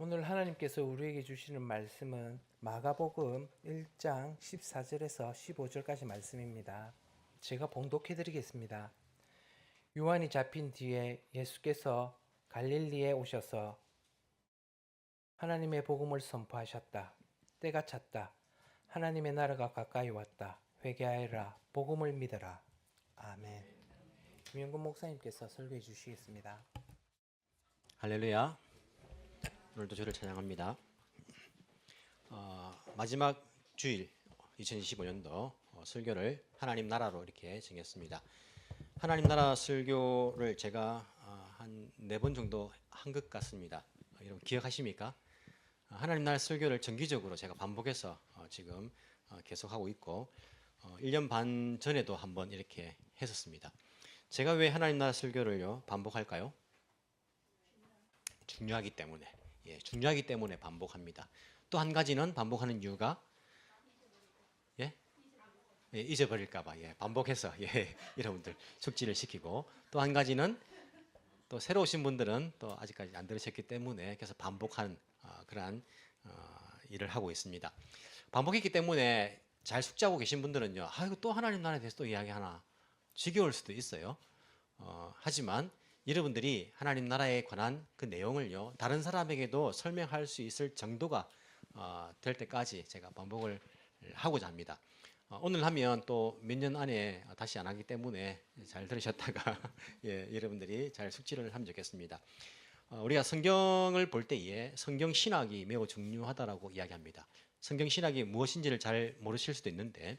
오늘 하나님께서 우리에게 주시는 말씀은 마가복음 1장 14절에서 15절까지 말씀입니다. 제가 봉독해 드리겠습니다. 요한이 잡힌 뒤에 예수께서 갈릴리에 오셔서 하나님의 복음을 선포하셨다. 때가 찼다. 하나님의 나라가 가까이 왔다. 회개하여라. 복음을 믿어라. 아멘. 김영근 목사님께서 설교해 주시겠습니다. 할렐루야. 오늘도 주를 찬양합니다. 마지막 주일 2025년도 설교를 하나님 나라로 이렇게 정했습니다. 하나님 나라 설교를 제가 한 4번 정도 한 것 같습니다. 여러분 기억하십니까? 하나님 나라 설교를 정기적으로 제가 반복해서 지금 계속하고 있고 1년 반 전에도 한번 이렇게 했었습니다. 제가 왜 하나님 나라 설교를요 반복할까요? 중요하기 때문에. 중요하기 때문에 반복합니다. 또 한 가지는 반복하는 이유가 잊어버릴까봐 반복해서 여러분들 숙지를 시키고, 또 한 가지는 또 새로 오신 분들은 또 아직까지 안 들으셨기 때문에 계속 반복하는 그러한 일을 하고 있습니다. 반복했기 때문에 잘 숙지하고 계신 분들은요, 이거 또 하나님 나라에 대해서 또 이야기하나 지겨울 수도 있어요. 하지만 여러분들이 하나님 나라에 관한 그 내용을요 다른 사람에게도 설명할 수 있을 정도가 될 때까지 제가 반복을 하고자 합니다. 오늘 하면 또 몇 년 안에 다시 안 하기 때문에 잘 들으셨다가 여러분들이 잘 숙지를 하면 좋겠습니다. 우리가 성경을 볼 때에 성경 신학이 매우 중요하다라고 이야기합니다. 성경 신학이 무엇인지를 잘 모르실 수도 있는데,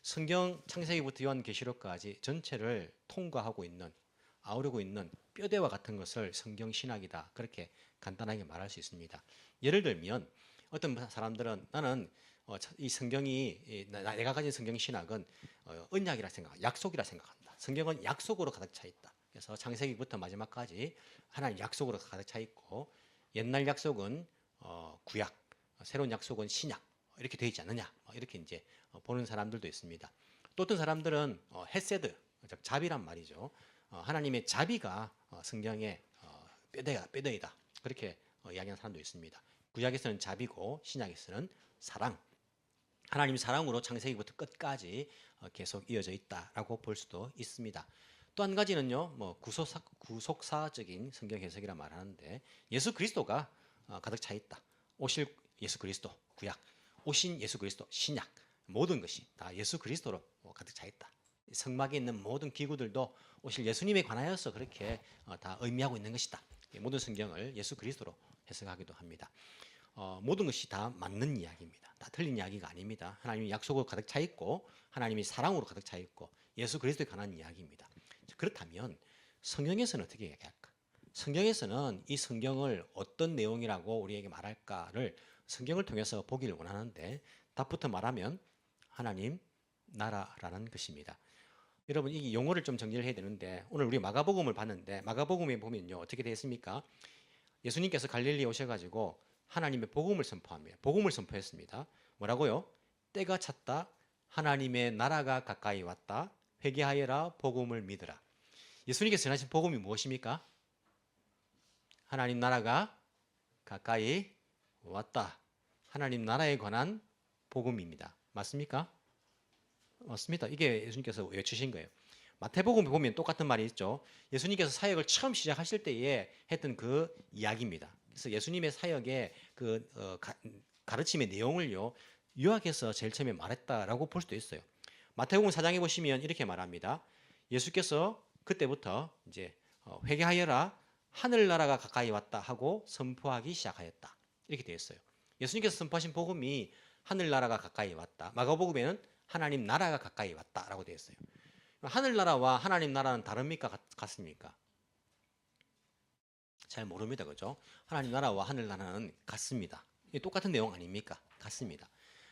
성경 창세기부터 요한계시록까지 전체를 통과하고 있는, 아우르고 있는 뼈대와 같은 것을 성경 신학이다, 그렇게 간단하게 말할 수 있습니다. 예를 들면 어떤 사람들은 나는 이 성경이 내가 가진 성경 신학은 언약이라 생각, 약속이라 생각한다. 성경은 약속으로 가득 차 있다. 그래서 창세기부터 마지막까지 하나님 약속으로 가득 차 있고, 옛날 약속은 구약, 새로운 약속은 신약, 이렇게 되어 있지 않느냐, 이렇게 이제 보는 사람들도 있습니다. 또 어떤 사람들은 헤세드, 즉 자비란 말이죠. 하나님의 자비가 성경의 뼈대이다, 그렇게 이야기하는 사람도 있습니다. 구약에서는 자비고 신약에서는 사랑, 하나님 사랑으로 창세기부터 끝까지 계속 이어져 있다라고 볼 수도 있습니다. 또 한 가지는요, 구속사적인 성경 해석이라 말하는데, 예수 그리스도가 가득 차 있다. 오실 예수 그리스도 구약, 오신 예수 그리스도 신약, 모든 것이 다 예수 그리스도로 가득 차 있다. 성막에 있는 모든 기구들도 오실 예수님에 관하여서 그렇게 다 의미하고 있는 것이다. 모든 성경을 예수 그리스도로 해석하기도 합니다. 모든 것이 다 맞는 이야기입니다. 다 틀린 이야기가 아닙니다. 하나님이 약속으로 가득 차 있고, 하나님이 사랑으로 가득 차 있고, 예수 그리스도에 관한 이야기입니다. 그렇다면 성경에서는 어떻게 이야기할까? 성경에서는 이 성경을 어떤 내용이라고 우리에게 말할까를 성경을 통해서 보기를 원하는데, 답부터 말하면 하나님 나라라는 것입니다. 여러분, 이 용어를 좀 정리를 해야 되는데, 오늘 우리 마가복음을 봤는데 마가복음에 보면요 어떻게 되어 있습니까? 예수님께서 갈릴리에 오셔가지고 하나님의 복음을 선포합니다. 복음을 선포했습니다. 뭐라고요? 때가 찼다. 하나님의 나라가 가까이 왔다. 회개하여라. 복음을 믿으라. 예수님께서 전하신 복음이 무엇입니까? 하나님 나라가 가까이 왔다. 하나님 나라에 관한 복음입니다. 맞습니까? 맞습니다. 이게 예수님께서 외치신 거예요. 마태복음에 보면 똑같은 말이 있죠. 예수님께서 사역을 처음 시작하실 때에 했던 그 이야기입니다. 그래서 예수님의 사역의 그 가르침의 내용을요 요약해서 제일 처음에 말했다라고 볼 수도 있어요. 마태복음 4장에 보시면 이렇게 말합니다. 예수께서 그때부터 이제 회개하여라, 하늘나라가 가까이 왔다 하고 선포하기 시작하였다, 이렇게 되어 있어요. 예수님께서 선포하신 복음이 하늘나라가 가까이 왔다. 마가복음에는 하나님 나라가 가까이 왔다라고 되어 있어요. 하늘나라와 하나님 나라는 다릅니까? 같습니까? 잘 모릅니다. 그죠? 하나님 나라와 하늘나라는 같습니다. 똑같은 내용 아닙니까? 같습니다.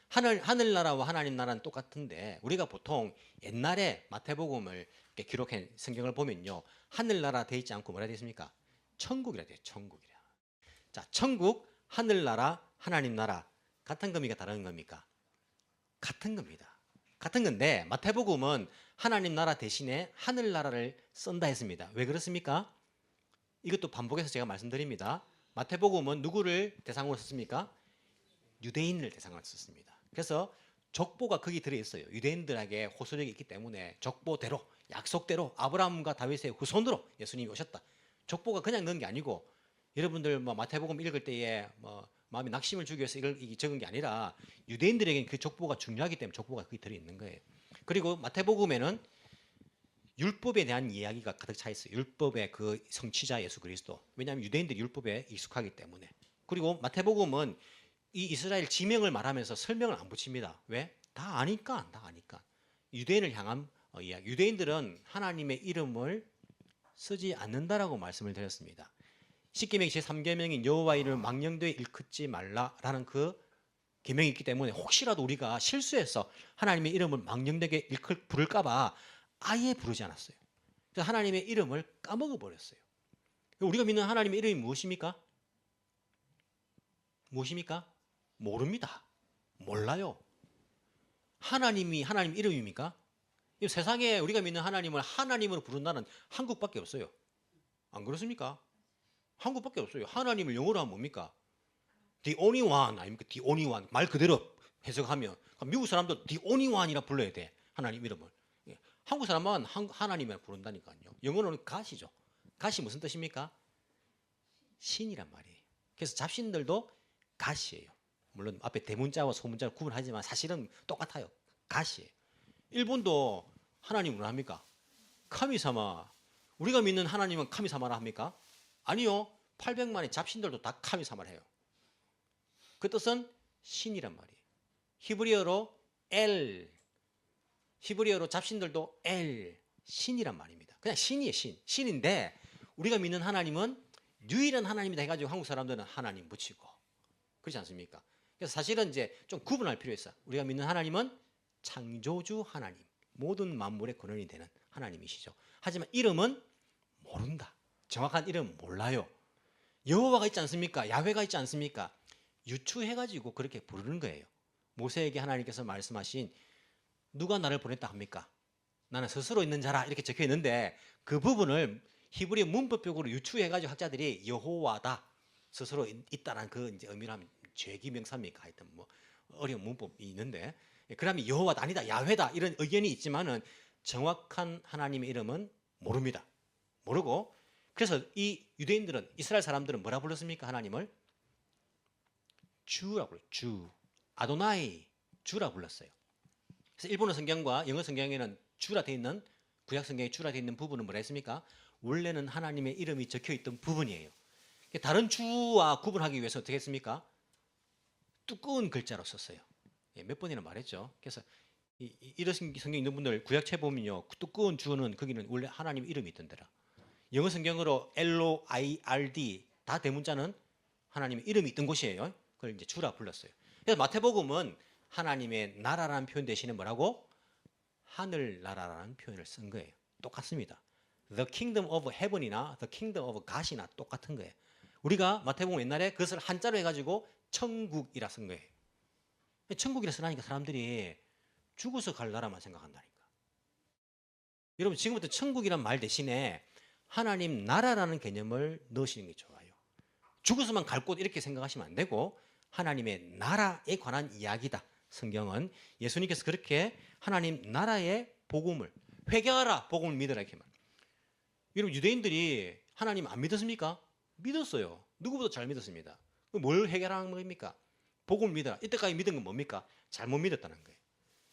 하늘나라와 하나님 나라는 똑같은데, 우리가 보통 옛날에 마태복음을 기록한 성경을 보면요, 하늘나라 되어 있지 않고 뭐라 되어 있습니까? 천국이라 되어 있어요. 천국이라. 자, 천국, 하늘나라, 하나님 나라 같은 겁니까? 다른 겁니까? 같은 겁니다. 같은 건데 마태복음은 하나님 나라 대신에 하늘나라를 쓴다 했습니다. 왜 그렇습니까? 이것도 반복해서 제가 말씀드립니다. 마태복음은 누구를 대상으로 썼습니까? 유대인을 대상으로 썼습니다. 그래서 족보가 거기 들어있어요. 유대인들에게 호소력이 있기 때문에 족보대로 약속대로 아브라함과 다윗의 후손으로 예수님이 오셨다. 족보가 그냥 넣은 게 아니고 여러분들 뭐 마태복음 읽을 때에 뭐 마음에 낙심을 주기 위해서 이걸 적은 게 아니라 유대인들에게는 그 족보가 중요하기 때문에 족보가 거기 들어있는 거예요. 그리고 마태복음에는 율법에 대한 이야기가 가득 차 있어요. 율법의 그 성취자 예수 그리스도. 왜냐하면 유대인들이 율법에 익숙하기 때문에. 그리고 마태복음은 이 이스라엘 지명을 말하면서 설명을 안 붙입니다. 왜? 다 아니까. 유대인을 향한 이야기. 유대인들은 하나님의 이름을 쓰지 않는다라고 말씀을 드렸습니다. 십계명 제3계명인 여호와 이름을 망령되이 일컫지 말라라는 그 계명이 있기 때문에 혹시라도 우리가 실수해서 하나님의 이름을 망령되게 부를까봐 아예 부르지 않았어요. 그래서 하나님의 이름을 까먹어 버렸어요. 우리가 믿는 하나님의 이름이 무엇입니까? 모릅니다. 몰라요. 하나님이 하나님 이름입니까? 이 세상에 우리가 믿는 하나님을 하나님으로 부른다는 한국밖에 없어요. 안 그렇습니까? 한국밖에 없어요. 하나님을 영어로 하면 뭡니까? The only one 아닙니까? The only one. 말 그대로 해석하면 미국 사람도 The only one이라 불러야 돼. 하나님 이름을. 한국 사람은 하나님을 부른다니까요. 영어로는 God이죠. God이 무슨 뜻입니까? 신이란 말이에요. 그래서 잡신들도 God이에요. 물론 앞에 대문자와 소문자를 구분하지만 사실은 똑같아요. God이에요. 일본도 하나님을 합니까? 카미사마. 우리가 믿는 하나님은 카미사마라 합니까? 아니요. 800만의 잡신들도 다 카미사마를 해요. 그 뜻은 신이란 말이에요. 히브리어로 엘. 히브리어로 잡신들도 엘. 신이란 말입니다. 그냥 신이에요. 신인데 우리가 믿는 하나님은 유일한 하나님이다 해가지고 한국 사람들은 하나님 붙이고 그렇지 않습니까? 그래서 사실은 이제 좀 구분할 필요 있어요. 우리가 믿는 하나님은 창조주 하나님, 모든 만물의 근원이 되는 하나님이시죠. 하지만 이름은 모른다. 정확한 이름 몰라요. 여호와가 있지 않습니까? 야훼가 있지 않습니까? 유추해가지고 그렇게 부르는 거예요. 모세에게 하나님께서 말씀하신 누가 나를 보냈다 합니까? 나는 스스로 있는 자라 이렇게 적혀 있는데 그 부분을 히브리 문법적으로 유추해가지고 학자들이 여호와다 스스로 있다는 그 이제 의미를 하면 죄기명사입니까? 하여튼 뭐 어려운 문법이 있는데 그러면 여호와다 아니다 야훼다 이런 의견이 있지만은 정확한 하나님의 이름은 모릅니다. 모르고 그래서 이 유대인들은 이스라엘 사람들은 뭐라 불렀습니까? 하나님을 주라고 불렀어요. 주 아도나이 주라 불렀어요. 그래서 일본어 성경과 영어 성경에는 주라 돼 있는 구약 성경에 주라 돼 있는 부분은 뭐라 했습니까? 원래는 하나님의 이름이 적혀 있던 부분이에요. 다른 주와 구분하기 위해서 어떻게 했습니까? 두꺼운 글자로 썼어요. 몇 번이나 말했죠. 그래서 이런 성경 있는 분들 구약책 보면요, 두꺼운 주는 거기는 원래 하나님 이름이 있던데라. 영어 성경으로 LOIRD 다 대문자는 하나님의 이름이 있던 곳이에요. 그걸 이제 주라 불렀어요. 그래서 마태복음은 하나님의 나라라는 표현 대신에 뭐라고? 하늘나라라는 표현을 쓴 거예요. 똑같습니다. The Kingdom of Heaven이나 The Kingdom of God이나 똑같은 거예요. 우리가 마태복음 옛날에 그것을 한자로 해가지고 천국이라 쓴 거예요. 천국이라 쓰라니까 사람들이 죽어서 갈 나라만 생각한다니까. 여러분 지금부터 천국이란 말 대신에 하나님 나라라는 개념을 넣으시는 게 좋아요. 죽어서만 갈 곳 이렇게 생각하시면 안 되고 하나님의 나라에 관한 이야기다. 성경은 예수님께서 그렇게 하나님 나라의 복음을 회개하라 복음을 믿으라 이렇게 말. 여러분 유대인들이 하나님 안 믿었습니까? 믿었어요. 누구보다 잘 믿었습니다. 뭘 회개하라는 겁니까? 복음을 믿어라. 이때까지 믿은 건 뭡니까? 잘못 믿었다는 거예요.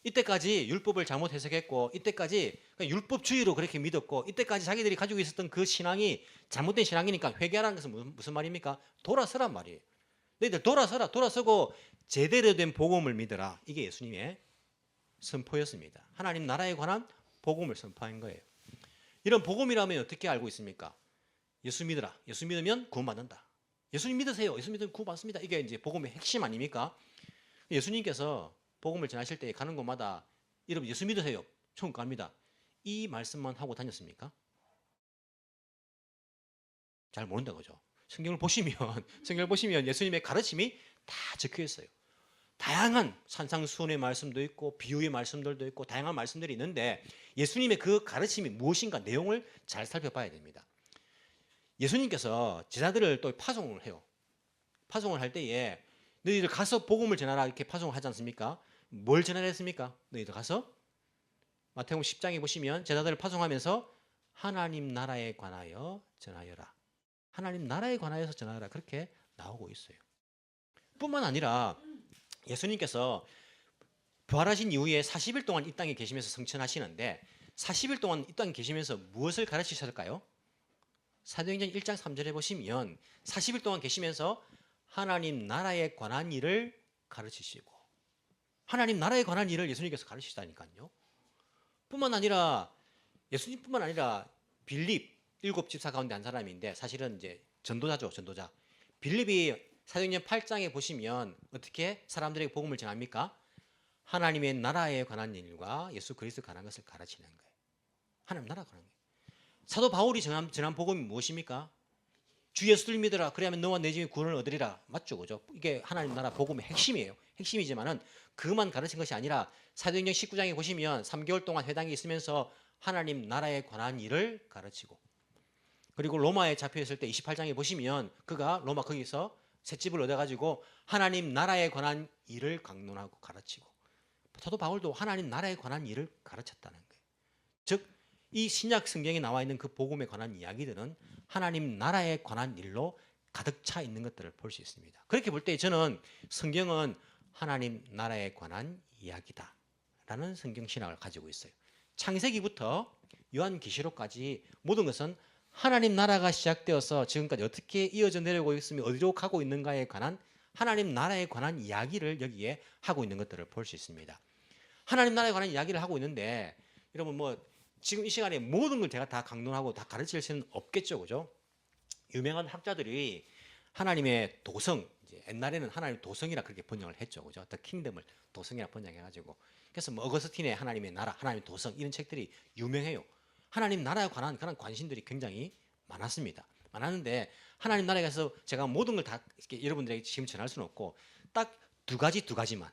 이때까지 율법을 잘못 해석했고 이때까지 율법주의로 그렇게 믿었고 이때까지 자기들이 가지고 있었던 그 신앙이 잘못된 신앙이니까 회개하라는 것은 무슨 말입니까? 돌아서란 말이에요. 너희들 돌아서라. 돌아서고 제대로 된 복음을 믿어라. 이게 예수님의 선포였습니다. 하나님 나라에 관한 복음을 선포한 거예요. 이런 복음이라면 어떻게 알고 있습니까? 예수 믿어라. 예수 믿으면 구원받는다. 예수님 믿으세요. 예수 믿으면 구원받습니다. 이게 이제 복음의 핵심 아닙니까? 예수님께서 복음을 전하실 때 가는 곳마다 여러분 예수 믿으세요. 천국 갑니다. 이 말씀만 하고 다녔습니까? 잘 모른다 그죠? 성경을 보시면 예수님의 가르침이 다 적혀 있어요. 다양한 산상수훈의 말씀도 있고 비유의 말씀들도 있고 다양한 말씀들이 있는데 예수님의 그 가르침이 무엇인가 내용을 잘 살펴봐야 됩니다. 예수님께서 제자들을 또 파송을 해요. 파송을 할 때에 너희들 가서 복음을 전하라 이렇게 파송을 하지 않습니까? 뭘 전하라 했습니까? 너희들 가서 마태복음 10장에 보시면 제자들을 파송하면서 하나님 나라에 관하여 전하여라. 하나님 나라에 관하여서 전하여라. 그렇게 나오고 있어요. 뿐만 아니라 예수님께서 부활하신 이후에 40일 동안 이 땅에 계시면서 성천하시는데 40일 동안 이 땅에 계시면서 무엇을 가르치셨을까요? 사도행전 1장 3절에 보시면 40일 동안 계시면서 하나님 나라에 관한 일을 가르치시고 하나님 나라에 관한 일을 예수님께서 가르치시다니까요. 뿐만 아니라 예수님뿐만 아니라 빌립 7집사 가운데 한 사람인데 사실은 이제 전도자죠. 전도자. 빌립이 사도행전 8장에 보시면 어떻게 사람들에게 복음을 전합니까? 하나님의 나라에 관한 일과 예수 그리스도에 관한 것을 가르치는 거예요. 하나님 나라에 관한 거예요. 사도 바울이 전한 복음이 무엇입니까? 주 예수를 믿으라. 그래야만 너와 내 집이 구원을 얻으리라. 맞죠, 그죠? 이게 하나님 나라 복음의 핵심이에요. 핵심이지만은 그만 가르친 것이 아니라 사도행전 19장에 보시면 3개월 동안 회당에 있으면서 하나님 나라에 관한 일을 가르치고 그리고 로마에 잡혀 있을 때 28장에 보시면 그가 로마 거기서 셋집을 얻어가지고 하나님 나라에 관한 일을 강론하고 가르치고 사도 바울도 하나님 나라에 관한 일을 가르쳤다는 거예요. 즉 이 신약 성경에 나와 있는 그 복음에 관한 이야기들은 하나님 나라에 관한 일로 가득 차 있는 것들을 볼 수 있습니다. 그렇게 볼 때 저는 성경은 하나님 나라에 관한 이야기다 라는 성경 신학을 가지고 있어요. 창세기부터 요한계시록까지 모든 것은 하나님 나라가 시작되어서 지금까지 어떻게 이어져 내려오고 있으며 어디로 가고 있는가에 관한 하나님 나라에 관한 이야기를 여기에 하고 있는 것들을 볼 수 있습니다. 하나님 나라에 관한 이야기를 하고 있는데 여러분 뭐 지금 이 시간에 모든 걸 제가 다 강론하고 다 가르칠 수는 없겠죠, 그죠? 유명한 학자들이 하나님의 도성, 이제 옛날에는 하나님 도성이라 그렇게 번역을 했죠, 그죠? 더 킹덤을 도성이라 번역해가지고 그래서 뭐 어거스틴의 하나님의 나라, 하나님의 도성 이런 책들이 유명해요. 하나님 나라에 관한 그런 관심들이 굉장히 많았습니다. 많았는데 하나님 나라에 가서 제가 모든 걸 다 여러분들에게 지금 전할 수는 없고 딱 두 가지만.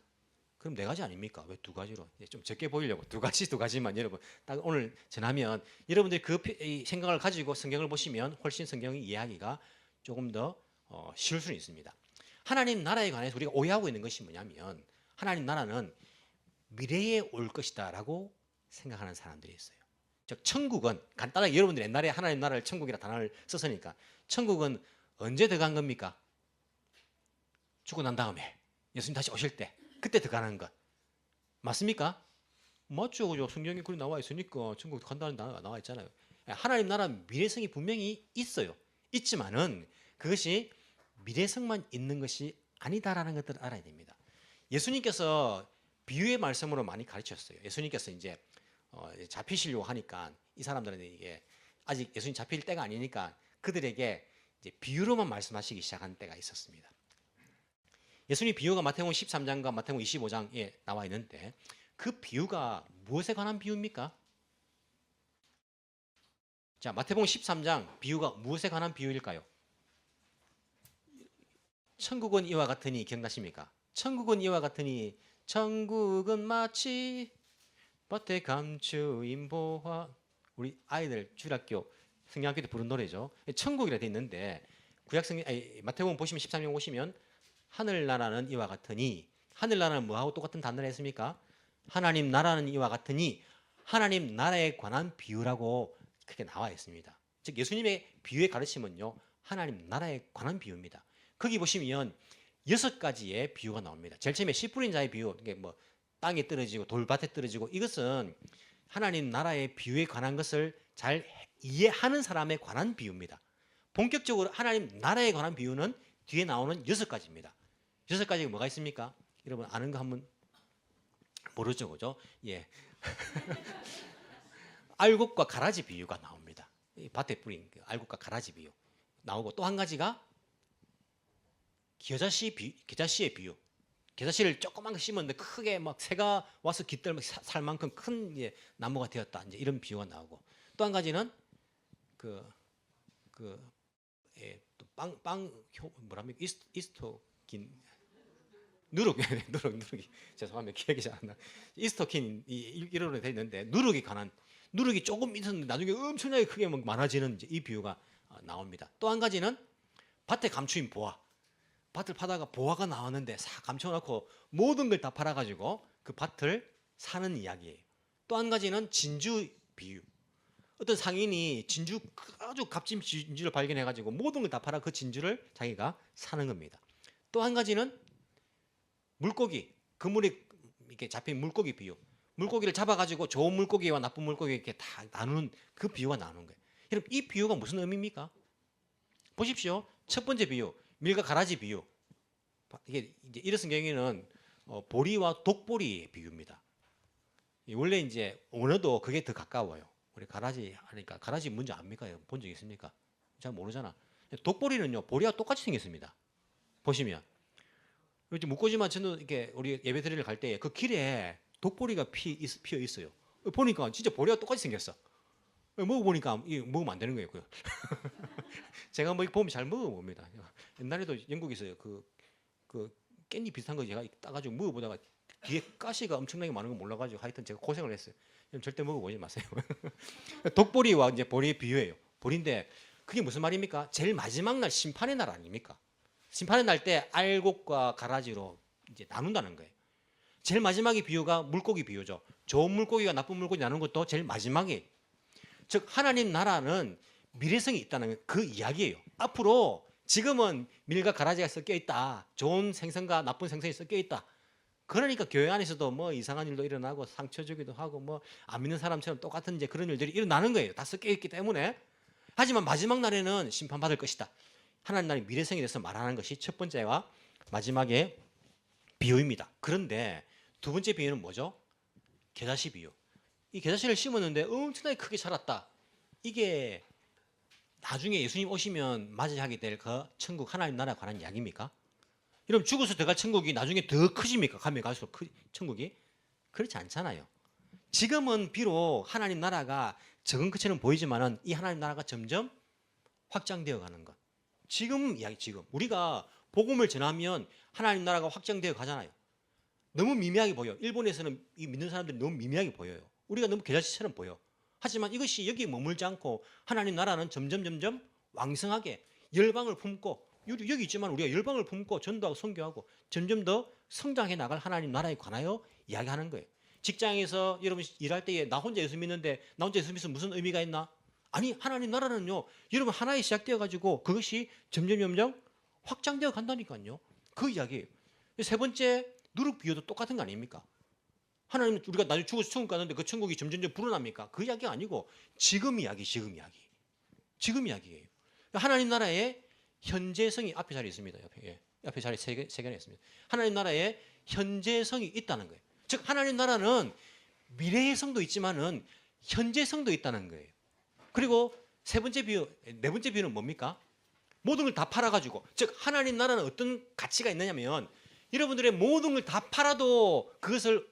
그럼 네 가지 아닙니까? 왜 두 가지로? 좀 적게 보이려고 두 가지만 여러분 딱 오늘 전하면 여러분들이 그 생각을 가지고 성경을 보시면 훨씬 성경의 이야기가 조금 더 쉬울 수는 있습니다. 하나님 나라에 관해서 우리가 오해하고 있는 것이 뭐냐면 하나님 나라는 미래에 올 것이다 라고 생각하는 사람들이 있어요. 즉 천국은 간단하게 여러분들이 옛날에 하나님 나라를 천국이라 단어를 썼으니까 천국은 언제 들어간 겁니까? 죽고 난 다음에 예수님 다시 오실 때 그때 들어가는 것 맞습니까? 맞죠, 그죠? 성경에 그리 나와 있으니까 천국 간다는 단어가 나와 있잖아요. 하나님 나라 미래성이 분명히 있어요. 있지만은 그것이 미래성만 있는 것이 아니다라는 것들을 알아야 됩니다. 예수님께서 비유의 말씀으로 많이 가르쳤어요. 예수님께서 이제 잡히시려고 하니까 이 사람들은 이게 아직 예수님 잡힐 때가 아니니까 그들에게 이제 비유로만 말씀하시기 시작한 때가 있었습니다. 예수님 비유가 마태복음 13장과 마태복음 25장에 나와 있는데 그 비유가 무엇에 관한 비유입니까? 자, 마태복음 13장 비유가 무엇에 관한 비유일까요? 천국은 이와 같으니 기억나십니까? 천국은 이와 같으니 천국은 마치 밭에 감추인 보화. 우리 아이들 주일학교 성경학교 때 부른 노래죠. 천국이라 돼 있는데 구약성경 마태복음 보시면 13장 보시면 하늘나라는 이와 같으니 하늘나라는 뭐하고 똑같은 단어를 했습니까? 하나님 나라는 이와 같으니 하나님 나라에 관한 비유라고 그렇게 나와 있습니다. 즉 예수님의 비유의 가르침은요 하나님 나라에 관한 비유입니다. 거기 보시면 6가지의 비유가 나옵니다. 제일 처음에 씨 뿌린 자의 비유, 이게 뭐 땅에 떨어지고 돌밭에 떨어지고 이것은 하나님 나라의 비유에 관한 것을 잘 이해하는 사람에 관한 비유입니다. 본격적으로 하나님 나라에 관한 비유는 뒤에 나오는 6가지입니다. 6가지가 뭐가 있습니까? 여러분 아는 거 한번 모르죠, 그죠? 예. 알곡과 가라지 비유가 나옵니다. 밭에 뿌린 알곡과 가라지 비유 나오고 또 한 가지가 겨자씨의 비유. 겨자씨를 조그만 거 심었는데 크게 막 새가 와서 깃들 살 만큼 큰 나무가 되었다. 이제 이런 비유가 나오고 또 한 가지는 빵 뭐랍니까? 이스토킨 누룩이 죄송합니다. 기억이 잘 안 나. 이스토킨 이론으로 되어 있는데 누룩이 조금 있었는데 나중에 엄청나게 크게 많아지는 이 비유가 나옵니다. 또 한 가지는 밭에 감추인 보화. 밭을 파다가 보화가 나왔는데 싹 감춰놓고 모든 걸 다 팔아가지고 그 밭을 사는 이야기예요. 또 한 가지는 진주 비유. 어떤 상인이 진주 아주 값진 진주를 발견해가지고 모든 걸 다 팔아 그 진주를 자기가 사는 겁니다. 또 한 가지는 물고기, 그물에 이렇게 잡힌 물고기 비유. 물고기를 잡아가지고 좋은 물고기와 나쁜 물고기 이렇게 다 나누는 그 비유가 나오는 거예요. 여러분 이 비유가 무슨 의미입니까? 보십시오. 첫 번째 비유, 밀과 가라지 비유. 이게 이제 이런 경우에는 보리와 독보리의 비유입니다. 원래 이제 언어도 그게 더 가까워요. 우리 가라지 하니까 가라지 뭔지 압니까? 본 적 있습니까? 잘 모르잖아. 독보리는요, 보리와 똑같이 생겼습니다. 보시면 요즘 묵고지만 저는 이렇게 우리 예배 드리러 갈 때 그 길에 독보리가 피어 있어요. 보니까 진짜 보리와 똑같이 생겼어. 먹어보니까 이 먹으면 안 되는 거예요. 제가 뭐 보면 잘 먹어봅니다. 옛날에도 영국에서 그 깻잎 비슷한 거 제가 따가지고 먹어보다가 뒤에 가시가 엄청나게 많은 거 몰라가지고 하여튼 제가 고생을 했어요. 절대 먹어보지 마세요. 독보리와 이제 보리의 비유예요. 보리인데 그게 무슨 말입니까? 제일 마지막 날 심판의 날 아닙니까? 심판의 날 때 알곡과 가라지로 이제 나눈다는 거예요. 제일 마지막의 비유가 물고기 비유죠. 좋은 물고기가 나쁜 물고기 나누는 것도 제일 마지막에, 즉 하나님 나라는 미래성이 있다는 그 이야기예요. 앞으로 지금은 밀과 가라지가 섞여 있다. 좋은 생선과 나쁜 생선이 섞여 있다. 그러니까 교회 안에서도 뭐 이상한 일도 일어나고 상처 주기도 하고 뭐 안 믿는 사람처럼 똑같은 이제 그런 일들이 일어나는 거예요. 다 섞여 있기 때문에. 하지만 마지막 날에는 심판받을 것이다. 하나님 나라의 미래성에 대해서 말하는 것이 첫 번째와 마지막의 비유입니다. 그런데 두 번째 비유는 뭐죠? 겨자씨 비유. 이 겨자씨를 심었는데 엄청나게 크게 자랐다. 이게 나중에 예수님 오시면 맞이하게 될 그 천국 하나님 나라에 관한 이야기입니까? 여러분 죽어서 들어갈 천국이 나중에 더 크집니까? 가면 갈수록 천국이? 그렇지 않잖아요. 지금은 비록 하나님 나라가 적은 것처럼 보이지만은 이 하나님 나라가 점점 확장되어 가는 것. 지금 이야기 지금 우리가 복음을 전하면 하나님 나라가 확장되어 가잖아요. 너무 미미하게 보여. 일본에서는 이 믿는 사람들이 너무 미미하게 보여요. 우리가 너무 겨자씨처럼 보여. 하지만 이것이 여기에 머물지 않고 하나님 나라는 점점 왕성하게 열방을 품고 여기 있지만 우리가 열방을 품고 전도하고 선교하고 점점 더 성장해 나갈 하나님 나라에 관하여 이야기하는 거예요. 직장에서 여러분 일할 때에 나 혼자 예수 믿는데 나 혼자 예수 믿으면 무슨 의미가 있나? 아니 하나님 나라는요 여러분 하나에 시작되어 가지고 그것이 점점 확장되어 간다니까요. 그 이야기예요. 세 번째 누룩 비유도 똑같은 거 아닙니까? 하나님은 우리가 나중에 죽어서 천국 가는데 그 천국이 점점 불어납니까? 그 이야기가 아니고 지금 이야기예요. 하나님 나라의 현재성이 앞에 자리에 있습니다. 앞에 자리에 세 개나 있습니다. 하나님 나라의 현재성이 있다는 거예요. 즉 하나님 나라는 미래의 성도 있지만은 현재성도 있다는 거예요. 그리고 네 번째 비유는 뭡니까? 모든 걸 다 팔아가지고, 즉 하나님 나라는 어떤 가치가 있느냐면 여러분들의 모든 걸 다 팔아도 그것을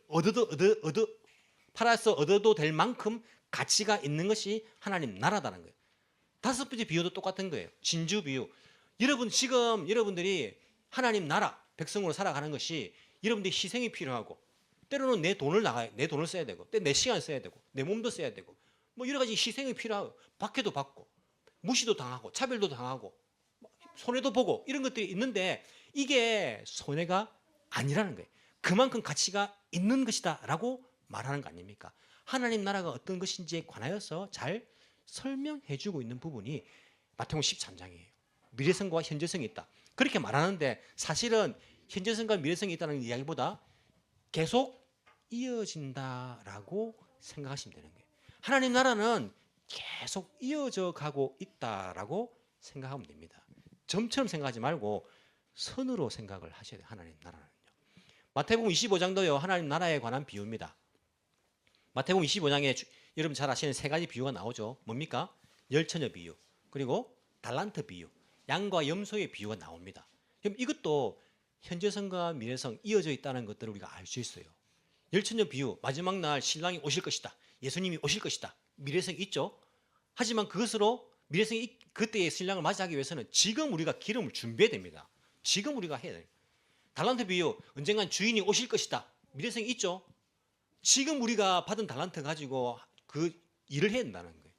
팔아서 얻어도 될 만큼 가치가 있는 것이 하나님 나라다는 거예요. 다섯 번째 비유도 똑같은 거예요. 진주 비유. 여러분들이 하나님 나라 백성으로 살아가는 것이 여러분들이 희생이 필요하고 때로는 내 돈을 써야 되고 내 시간 써야 되고 내 몸도 써야 되고 뭐 여러 가지 희생이 필요하고 박해도 받고 무시도 당하고 차별도 당하고 손해도 보고 이런 것들이 있는데 이게 손해가 아니라는 거예요. 그만큼 가치가 있는 것이다 라고 말하는 거 아닙니까? 하나님 나라가 어떤 것인지에 관하여서 잘 설명해 주고 있는 부분이 마태복음 13장이에요. 미래성과 현재성이 있다. 그렇게 말하는데 사실은 현재성과 미래성이 있다는 이야기보다 계속 이어진다라고 생각하시면 되는 거예요. 하나님 나라는 계속 이어져 가고 있다라고 생각하면 됩니다. 점처럼 생각하지 말고 선으로 생각을 하셔야 돼요. 하나님 나라는요. 마태복음 25장도요. 하나님 나라에 관한 비유입니다. 마태복음 25장에 여러분 잘 아시는 세 가지 비유가 나오죠. 뭡니까? 열처녀 비유, 그리고 달란트 비유, 양과 염소의 비유가 나옵니다. 그럼 이것도 현재성과 미래성 이어져 있다는 것들을 우리가 알 수 있어요. 열처녀 비유, 마지막 날 신랑이 오실 것이다. 예수님이 오실 것이다. 미래성이 있죠. 하지만 그것으로 미래성이 그때의 신랑을 맞이하기 위해서는 지금 우리가 기름을 준비해야 됩니다. 지금 우리가 해야 돼요. 달란트 비유, 언젠간 주인이 오실 것이다. 미래성이 있죠. 지금 우리가 받은 달란트 가지고 그 일을 해야 된다는 거예요.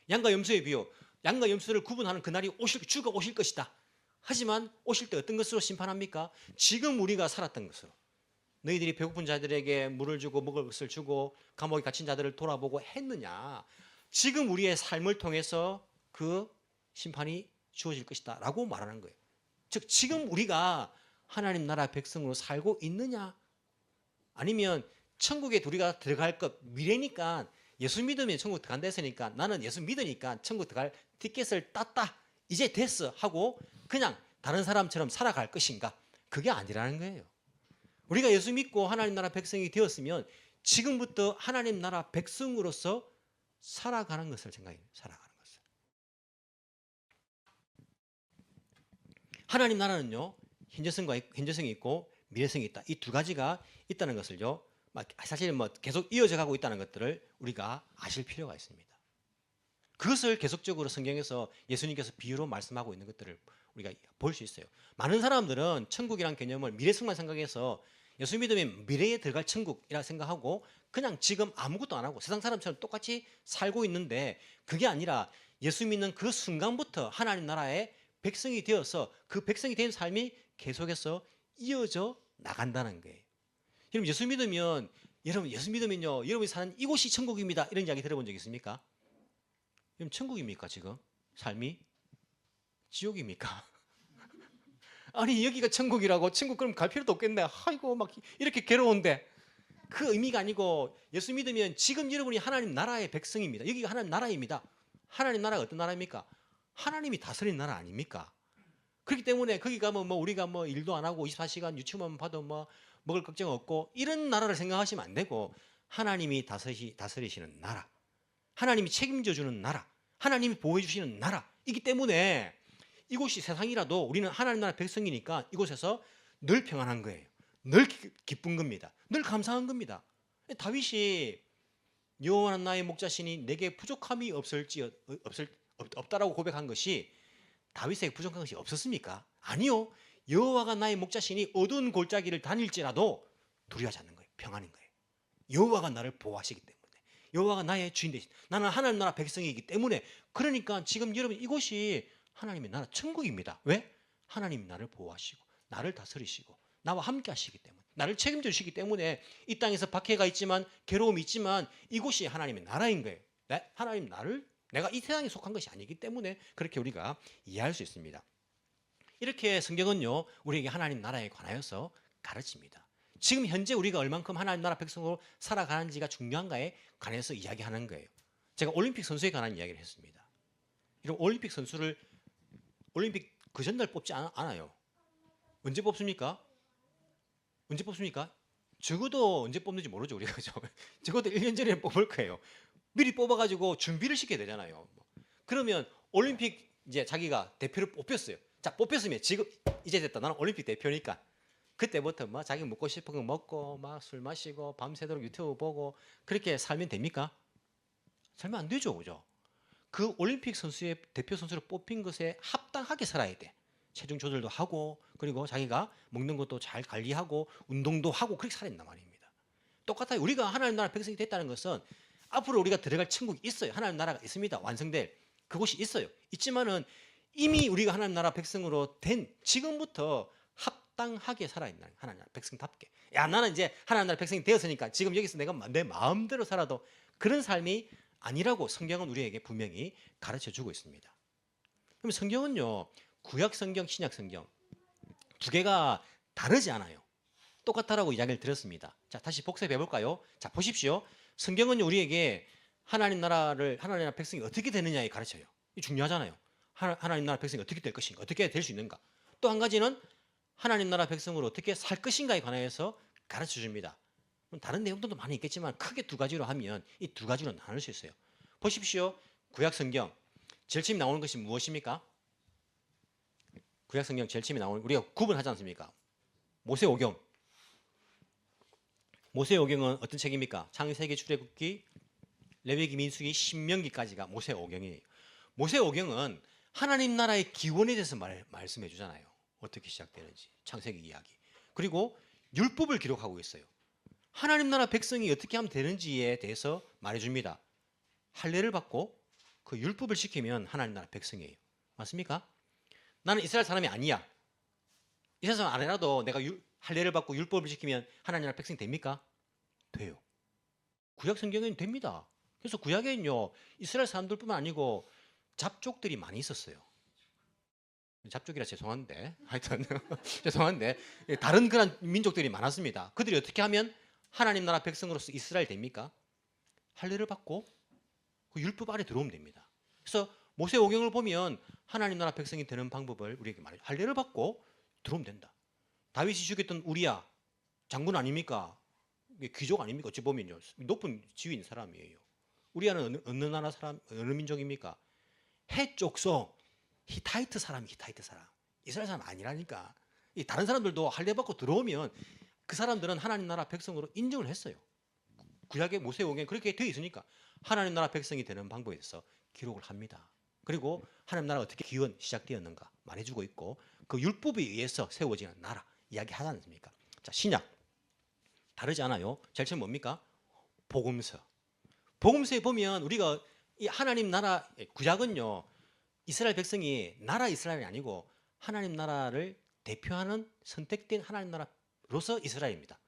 양과 염소의 비유, 양과 염소를 구분하는 그날이 주가 오실 것이다. 하지만 오실 때 어떤 것으로 심판합니까? 지금 우리가 살았던 것으로. 너희들이 배고픈 자들에게 물을 주고 먹을 것을 주고 감옥에 갇힌 자들을 돌아보고 했느냐? 지금 우리의 삶을 통해서 그 심판이 주어질 것이다 라고 말하는 거예요. 즉 지금 우리가 하나님 나라 백성으로 살고 있느냐? 아니면 천국에 우리가 들어갈 것 미래니까 예수 믿으면 천국 들어간다 했으니까 나는 예수 믿으니까 천국 들어갈 티켓을 땄다. 이제 됐어 하고 그냥 다른 사람처럼 살아갈 것인가? 그게 아니라는 거예요. 우리가 예수 믿고 하나님 나라 백성이 되었으면 지금부터 하나님 나라 백성으로서 살아가는 것을 생각해요. 살아가는 것을. 하나님 나라는요. 현재성이 있고 미래성이 있다. 이 두 가지가 있다는 것을요. 사실 계속 이어져 가고 있다는 것들을 우리가 아실 필요가 있습니다. 그것을 계속적으로 성경에서 예수님께서 비유로 말씀하고 있는 것들을 우리가 볼 수 있어요. 많은 사람들은 천국이라는 개념을 미래성만 생각해서 예수 믿으면 미래에 들어갈 천국이라 생각하고 그냥 지금 아무것도 안 하고 세상 사람처럼 똑같이 살고 있는데 그게 아니라 예수 믿는 그 순간부터 하나님 나라의 백성이 되어서 그 백성이 된 삶이 계속해서 이어져 나간다는 거예요. 여러분 예수 믿으면 여러분이 사는 이곳이 천국입니다. 이런 이야기 들어본 적 있습니까? 여러분 천국입니까 지금? 삶이? 지옥입니까? 아니 여기가 천국이라고 천국 그럼 갈 필요도 없겠네. 아이고 막 이렇게 괴로운데 그 의미가 아니고 예수 믿으면 지금 여러분이 하나님 나라의 백성입니다. 여기가 하나님 나라입니다. 하나님 나라가 어떤 나라입니까? 하나님이 다스리는 나라 아닙니까? 그렇기 때문에 거기 가면 우리가 일도 안 하고 24시간 유치원만 봐도 먹을 걱정 없고 이런 나라를 생각하시면 안 되고 하나님이 다스리시는 나라, 하나님이 책임져 주는 나라, 하나님이 보호해 주시는 나라이기 때문에 이곳이 세상이라도 우리는 하나님 나라 백성이니까 이곳에서 늘 평안한 거예요. 늘 기쁜 겁니다. 늘 감사한 겁니다. 다윗이 여호와는 나의 목자시니 내게 부족함이 없다라고 고백한 것이 다윗에게 부족한 것이 없었습니까? 아니요. 여호와가 나의 목자시니 어두운 골짜기를 다닐지라도 두려워하지 않는 거예요. 평안인 거예요. 여호와가 나를 보호하시기 때문에. 여호와가 나의 주인 되신. 나는 하나님 나라 백성이기 때문에. 그러니까 지금 여러분 이곳이 하나님의 나라 천국입니다. 왜? 하나님이 나를 보호하시고 나를 다스리시고 나와 함께 하시기 때문에 나를 책임져 주시기 때문에 이 땅에서 박해가 있지만 괴로움이 있지만 이곳이 하나님의 나라인 거예요. 하나님 나를 내가 이 세상에 속한 것이 아니기 때문에 그렇게 우리가 이해할 수 있습니다. 이렇게 성경은요 우리에게 하나님 나라에 관하여서 가르칩니다. 지금 현재 우리가 얼만큼 하나님 나라 백성으로 살아가는지가 중요한가에 관해서 이야기하는 거예요. 제가 올림픽 선수에 관한 이야기를 했습니다. 이런 올림픽 선수를 올림픽 그 전날 뽑지 않아요. 언제 뽑습니까? 언제 뽑습니까? 적어도 언제 뽑는지 모르죠 우리가. 적어도 1년 전에 뽑을 거예요. 미리 뽑아가지고 준비를 시켜야 되잖아요. 그러면 올림픽 이제 자기가 대표를 뽑혔어요. 자 뽑혔으면 지금 이제 됐다. 나는 올림픽 대표니까 그때부터 자기 먹고 싶은 거 먹고 술 마시고 밤새도록 유튜브 보고 그렇게 살면 됩니까? 살면 안 되죠, 그죠? 그 올림픽 선수의 대표 선수로 뽑힌 것에 합당하게 살아야 돼. 체중 조절도 하고 그리고 자기가 먹는 것도 잘 관리하고 운동도 하고 그렇게 살아야 된단 말입니다. 똑같아요. 우리가 하나님 나라 백성이 됐다는 것은 앞으로 우리가 들어갈 천국이 있어요. 하나님 나라가 있습니다. 완성될 그곳이 있어요. 있지만은 이미 우리가 하나님 나라 백성으로 된 지금부터 합당하게 살아야 된다. 하나님 나라 백성답게. 야 나는 이제 하나님 나라 백성이 되었으니까 지금 여기서 내가 내 마음대로 살아도 그런 삶이 아니라고 성경은 우리에게 분명히 가르쳐주고 있습니다. 그럼 성경은요. 구약 성경, 신약 성경 두 개가 다르지 않아요. 똑같다라고 이야기를 드렸습니다. 자, 다시 복습해 볼까요? 자, 보십시오. 성경은 우리에게 하나님 나라 백성이 어떻게 되느냐에 가르쳐요. 이 중요하잖아요. 하나님 나라 백성이 어떻게 될 것인가, 어떻게 될 수 있는가. 또 한 가지는 하나님 나라 백성으로 어떻게 살 것인가에 관하여서 가르쳐 줍니다. 다른 내용들도 많이 있겠지만 크게 두 가지로 하면 이 두 가지로 나눌 수 있어요. 보십시오. 구약 성경 제일 처음 나오는 것이 무엇입니까? 구약 성경 제일 처음에 나오는 우리가 구분하지 않습니까? 모세오경. 모세오경은 어떤 책입니까? 창세기, 출애굽기, 레위기, 민수기, 신명기까지가 모세오경이에요. 모세오경은 하나님 나라의 기원에 대해서 말씀해 주잖아요. 어떻게 시작되는지, 창세기 이야기. 그리고 율법을 기록하고 있어요. 하나님 나라 백성이 어떻게 하면 되는지에 대해서 말해줍니다. 할례를 받고 그 율법을 지키면 하나님 나라 백성이에요. 맞습니까? 나는 이스라엘 사람이 아니야. 이스라엘 사람 아니라도 내가 할례를 받고 율법을 지키면 하나님 나라 백성이 됩니까? 돼요. 구약 성경에는 됩니다. 그래서 구약에는요, 이스라엘 사람들뿐만 아니고 잡족들이 많이 있었어요. 잡족이라 죄송한데, 하여튼 죄송한데 다른 그런 민족들이 많았습니다. 그들이 어떻게 하면 하나님 나라 백성으로서 이스라엘 됩니까? 할례를 받고 그 율법 아래 들어오면 됩니다. 그래서 모세오경을 보면 하나님 나라 백성이 되는 방법을 우리에게 말해요. 할례를 받고 들어오면 된다. 다윗이 죽였던 우리야 장군 아닙니까? 귀족 아닙니까? 어찌 보면요, 높은 지위인 사람이에요. 우리야는 어느 나라 사람, 어느 민족입니까? 해족속 히타이트 사람. 이스라엘 사람 아니라니까. 다른 사람들도 할례 받고 들어오면 그 사람들은 하나님 나라 백성으로 인정을 했어요. 구약의 모세오경에 그렇게 되어 있으니까 하나님 나라 백성이 되는 방법에 대해서 기록을 합니다. 그리고 하나님 나라가 어떻게 기원 시작되었는가 말해주고 있고 그 율법에 의해서 세워지는 나라 이야기하지 않습니까? 자, 신약 다르지 않아요. 제일 처음 뭡니까? 복음서. 복음서에 보면 우리가 이 하나님 나라 구약은요, 이스라엘 백성이 나라 이스라엘이 아니고 하나님 나라를 대표하는 선택된 하나님 나라로서 이스라엘입니다.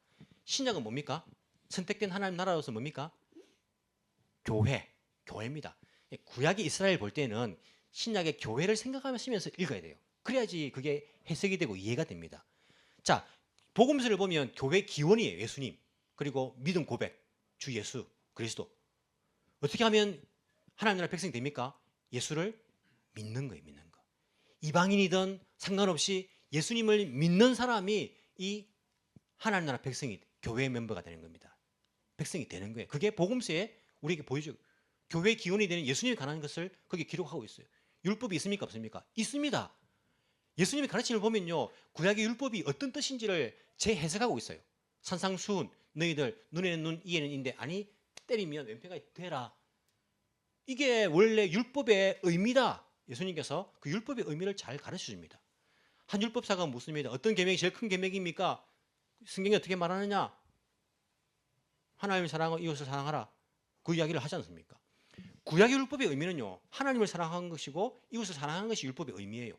신약은 뭡니까? 선택된 하나님 나라로서 뭡니까? 교회입니다. 구약이 이스라엘 볼 때는 신약의 교회를 생각하면서 읽어야 돼요. 그래야지 그게 해석이 되고 이해가 됩니다. 자, 복음서를 보면 교회 기원이에요. 예수님. 그리고 믿음 고백. 주 예수 그리스도. 어떻게 하면 하나님 나라 백성이 됩니까? 예수를 믿는 거예요. 믿는 거. 이방인이든 상관없이 예수님을 믿는 사람이 이 하나님 나라 백성이 교회의 멤버가 되는 겁니다. 백성이 되는 거예요. 그게 복음서에 우리에게 보여줘요. 교회의 기원이 되는 예수님이 관한 것을 거기 기록하고 있어요. 율법이 있습니까? 없습니까? 있습니다. 예수님의 가르침을 보면요, 구약의 율법이 어떤 뜻인지를 재해석하고 있어요. 산상수훈, 너희들 눈에는 눈, 이에는 인데 아니 때리면 왼패가 되라. 이게 원래 율법의 의미다. 예수님께서 그 율법의 의미를 잘 가르쳐 줍니다. 한 율법사가 묻습니다. 어떤 계명이 제일 큰 계명입니까? 성경이 어떻게 말하느냐? 하나님을 사랑하고 이웃을 사랑하라. 그 이야기를 하지 않습니까? 구약의 율법의 의미는요, 하나님을 사랑하는 것이고 이웃을 사랑하는 것이 율법의 의미예요.